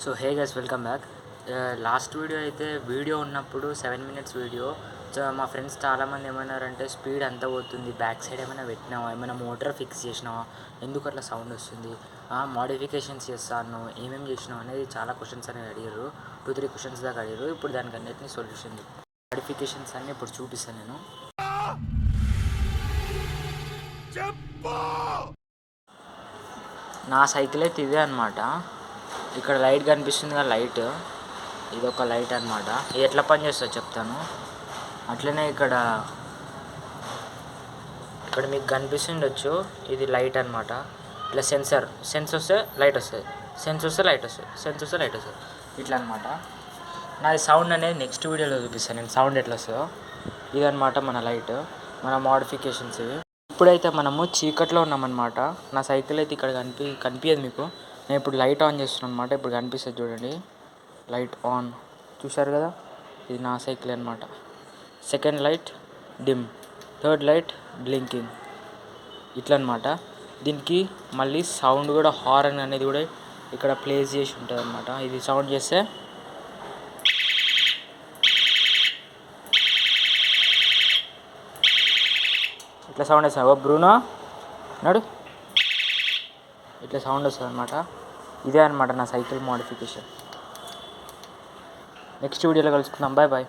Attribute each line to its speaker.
Speaker 1: So hey guys, welcome back. Last video అయితే video ఉన్నప్పుడు 7 minutes video. So మా friends చాలామంది ఏమన్నారంటే స్పీడ్ అంతా పోతుంది, బ్యాక్ సైడ్ ఏమైనా పెట్టినావా, ఏమైనా మోటార్ ఫిక్స్ చేసినావా, ఎందుకు అట్లా సౌండ్ వస్తుంది, మోడిఫికేషన్స్ చేస్తాను, ఏమేమి చేసినావు అనేది చాలా క్వశ్చన్స్ అనేవి అడిగారు. 2-3 క్వశ్చన్స్ దాకా అడిగారు. ఇప్పుడు దానికి అన్నిటిని సొల్యూషన్ మోడిఫికేషన్స్ అన్నీ ఇప్పుడు చూపిస్తాను నేను. నా సైకిల్ అయితే ఇదే అనమాట. ఇక్కడ లైట్ కనిపిస్తుంది కదా, లైట్ ఇది ఒక లైట్ అనమాట. ఇది ఎట్లా పనిచేస్తుందో చెప్తాను. అట్లనే ఇక్కడ మీకు కనిపిస్తుండొచ్చు, ఇది లైట్ అనమాట. ఇట్లా సెన్స్ వస్తే లైట్ వస్తుంది, సెన్స్ వస్తే లైట్ వస్తుంది, ఇట్లా అనమాట. నాది సౌండ్ అనేది నెక్స్ట్ వీడియోలో చూపిస్తాను నేను, సౌండ్ ఎట్లా వస్తుందో. ఇదనమాట మన లైట్, మన మోడిఫికేషన్స్ ఇవి. ఇప్పుడైతే మనము చీకట్లో ఉన్నామన్నమాట. నా సైకిల్ అయితే ఇక్కడ కనిపించదు మీకు. నేను ఇప్పుడు లైట్ ఆన్ చేస్తున్నాను అనమాట. ఇప్పుడు కనిపిస్తుంది చూడండి, లైట్ ఆన్. చూశారు కదా, ఇది నా సైకిల్ అనమాట. Second light dim, third light blinking, ఇట్లా అనమాట. దీనికి మళ్ళీ సౌండ్ కూడా, హారన్ అనేది కూడా ఇక్కడ ప్లేస్ చేసి ఉంటుంది అనమాట. ఇది సౌండ్ చేస్తే ఇట్లా సౌండ్ వస్తుంది. ఓ బ్రూనో నడు, ఇట్లా సౌండ్ వస్తుంది అనమాట. ఇదే అనమాట నా సైకిల్ మోడిఫికేషన్. నెక్స్ట్ వీడియోలో కలుసుకుందాం. Bye bye.